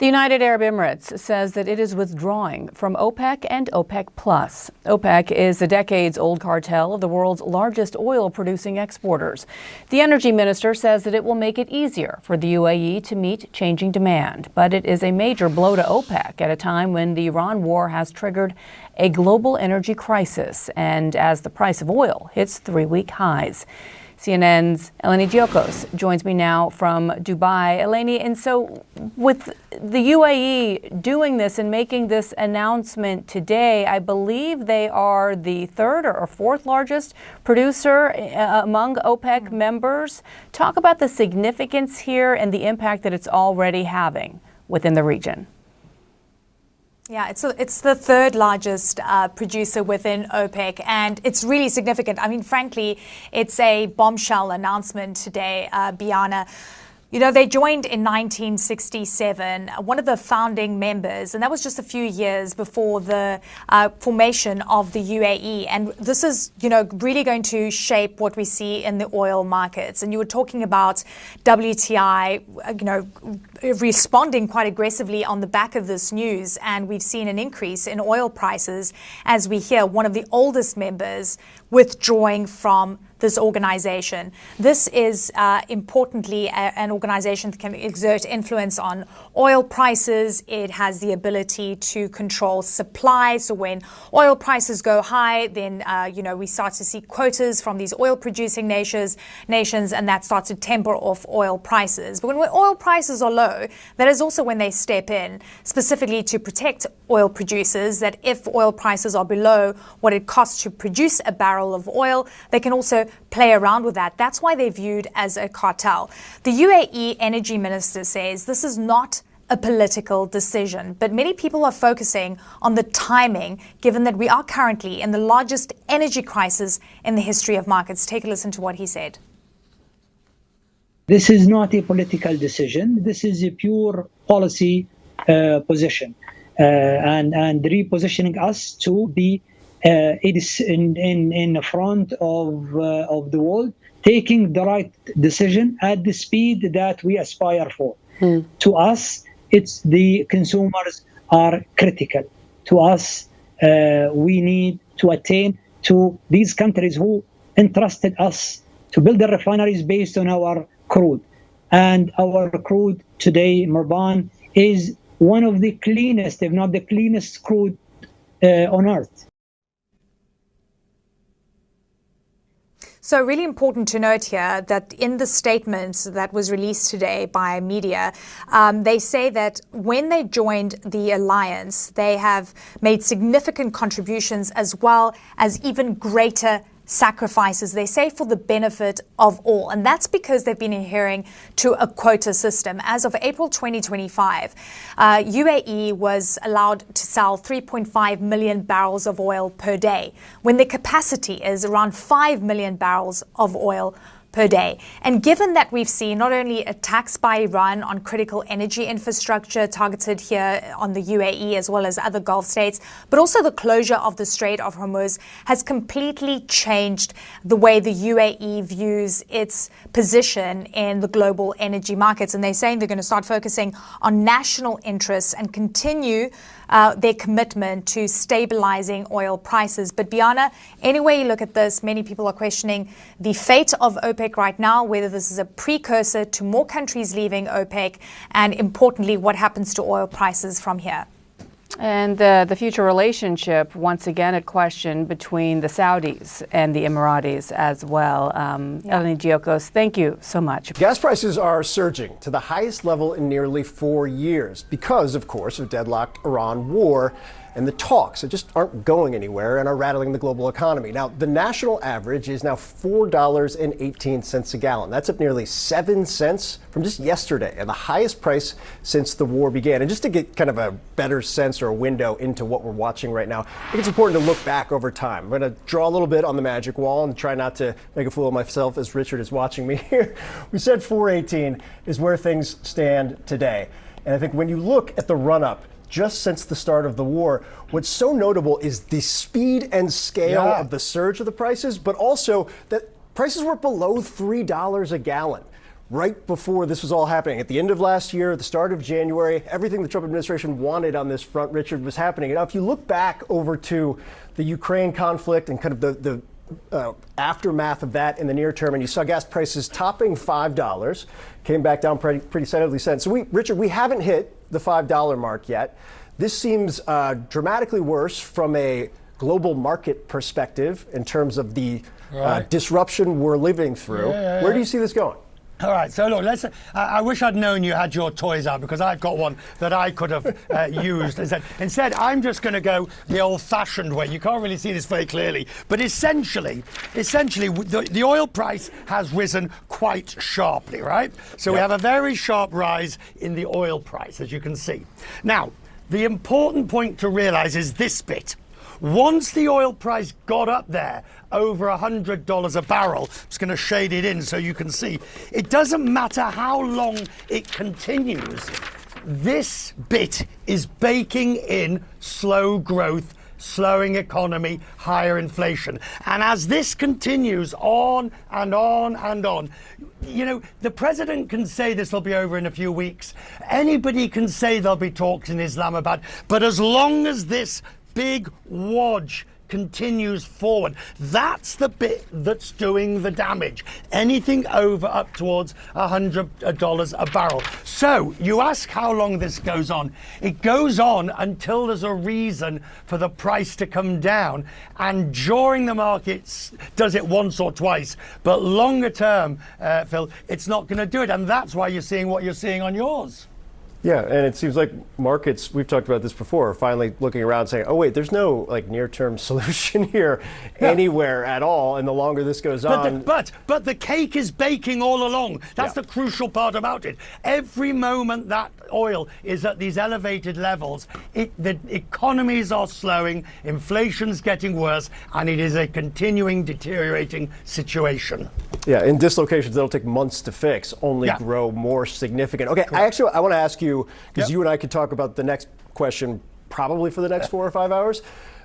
The United Arab Emirates says that it is withdrawing from OPEC and OPEC+. OPEC is a decades-old cartel of the world's largest oil-producing exporters. The energy minister says that it will make it easier for the UAE to meet changing demand. But it is a major blow to OPEC at a time when the Iran war has triggered a global energy crisis and as the price of oil hits three-week highs. CNN's Eleni Giokos joins me now from Dubai. Eleni, and so with the UAE doing this and making this announcement today, I believe they are the third or fourth largest producer among OPEC members. Talk about the significance here and the impact that it's already having within the region. Yeah, it's the third largest producer within OPEC, and it's really significant. I mean, frankly, it's a bombshell announcement today, Biana. You know, they joined in 1967, one of the founding members, and that was just a few years before the formation of the UAE. And this is, you know, really going to shape what we see in the oil markets. And you were talking about WTI, you know, responding quite aggressively on the back of this news. And we've seen an increase in oil prices as we hear one of the oldest members withdrawing from this organization. This is importantly an organization that can exert influence on oil prices. It has the ability to control supply. So when oil prices go high, then you know, we start to see quotas from these oil producing nations, and that starts to temper off oil prices. But when oil prices are low, that is also when they step in, specifically to protect oil producers, that if oil prices are below what it costs to produce a barrel of oil, they can also play around with that. That's why they're viewed as a cartel. The UAE energy minister says this is not a political decision, but many people are focusing on the timing, given that we are currently in the largest energy crisis in the history of markets. Take a listen to what he said. This is not a political decision. This is a pure policy position, and repositioning us to be it is in front of the world, taking the right decision at the speed that we aspire for. To us, it's the consumers are critical. To us, we need to attain to these countries who entrusted us to build the refineries based on our crude. And our crude today, Marban, is one of the cleanest, if not the cleanest crude on earth. So really important to note here that in the statement that was released today by media, they say that when they joined the alliance, they have made significant contributions as well as even greater sacrifices, they say, for the benefit of all. And that's because they've been adhering to a quota system. As of April 2025, UAE was allowed to sell 3.5 million barrels of oil per day, when the capacity is around 5 million barrels of oil per day. And given that we've seen not only attacks by Iran on critical energy infrastructure targeted here on the UAE as well as other Gulf states, but also the closure of the Strait of Hormuz has completely changed the way the UAE views its position in the global energy markets. And they're saying they're going to start focusing on national interests and continue their commitment to stabilizing oil prices. But Biana, any way you look at this, many people are questioning the fate of OPEC right now, whether this is a precursor to more countries leaving OPEC, and importantly, what happens to oil prices from here. And the future relationship, once again, at question between the Saudis and the Emiratis as well. Eleni Giokos, thank you so much. Gas prices are surging to the highest level in nearly 4 years because, of course, of deadlocked Iran war and the talks that just aren't going anywhere and are rattling the global economy. Now, the national average is now $4.18 a gallon. That's up nearly 7 cents from just yesterday, and the highest price since the war began. And just to get kind of a better sense or a window into what we're watching right now, I think it's important to look back over time. I'm going to draw a little bit on the magic wall and try not to make a fool of myself as Richard is watching me here. We said 418 is where things stand today. And I think when you look at the run-up just since the start of the war, what's so notable is the speed and scale of the surge of the prices, but also that prices were below $3 a gallon. right before this was all happening. At the end of last year, at the start of January, everything the Trump administration wanted on this front, Richard, was happening. And now, if you look back over to the Ukraine conflict and kind of the aftermath of that in the near term, and you saw gas prices topping $5, came back down pretty steadily since. So, Richard, we haven't hit the $5 mark yet. This seems dramatically worse from a global market perspective in terms of the disruption we're living through. Where do you see this going? All right, so look, I wish I'd known you had your toys out, because I've got one that I could have used. Instead, I'm just going to go the old-fashioned way. You can't really see this very clearly, but essentially, the oil price has risen quite sharply, right? So we have a very sharp rise in the oil price, as you can see. Now, the important point to realize is this bit. Once the oil price got up there over $100 a barrel, I'm just going to shade it in so you can see, it doesn't matter how long it continues. This bit is baking in slow growth, slowing economy, higher inflation. And as this continues on and on and on, you know, the president can say this will be over in a few weeks. Anybody can say there'll be talks in Islamabad. But as long as this big wodge continues forward, that's the bit that's doing the damage. Anything over up towards $100 a barrel. So you ask how long this goes on. It goes on until there's a reason for the price to come down, and during the markets does it once or twice, but longer term, Phil, it's not going to do it, and that's why you're seeing what you're seeing on yours. Yeah, and it seems like markets, we've talked about this before, are finally looking around saying, oh wait, there's no like near-term solution here anywhere at all, and the longer this goes on. But the cake is baking all along. That's the crucial part about it. Every moment that oil is at these elevated levels, the economies are slowing, inflation's getting worse, and it is a continuing deteriorating situation. Yeah, and dislocations that'll take months to fix only grow more significant. Okay, I want to ask you, because you and I could talk about the next question probably for the next 4 or 5 hours.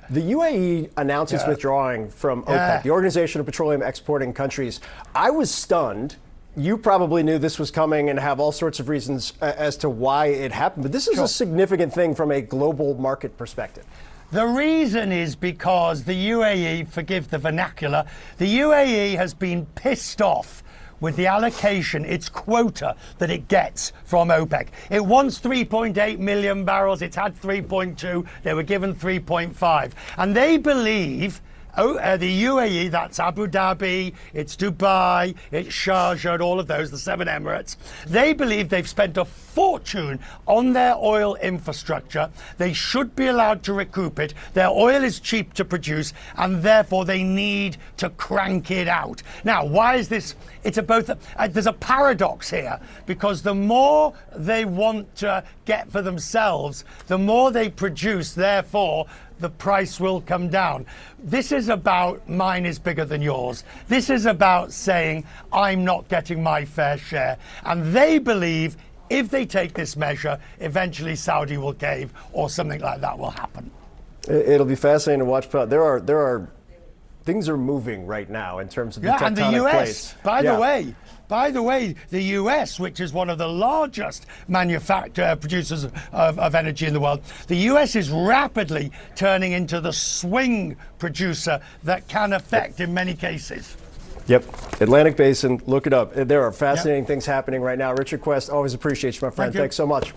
The UAE announced its withdrawing from OPEC, the Organization of Petroleum Exporting Countries. I was stunned. You probably knew this was coming and have all sorts of reasons as to why it happened, but this is a significant thing from a global market perspective. The reason is because the UAE, forgive the vernacular, the UAE has been pissed off with the allocation, its quota that it gets from OPEC. It wants 3.8 million barrels, it's had 3.2, they were given 3.5. And they believe, the UAE, that's Abu Dhabi, it's Dubai, it's Sharjah, and all of those, the 7 Emirates, they believe they've spent a fortune on their oil infrastructure. They should be allowed to recoup it. Their oil is cheap to produce, and therefore they need to crank it out. Now, why is this? It's there's a paradox here, because the more they want to get for themselves, the more they produce, therefore, the price will come down. This is about mine is bigger than yours. This is about saying I'm not getting my fair share. And they believe if they take this measure, eventually Saudi will cave or something like that will happen. It'll be fascinating to watch. There are things are moving right now in terms of the tectonic and the US, plates. By the way, the US, which is one of the largest producers of energy in the world, the US is rapidly turning into the swing producer that can affect in many cases. Yep. Atlantic Basin, look it up. There are fascinating things happening right now. Richard Quest, always appreciate you, my friend. Thanks so much.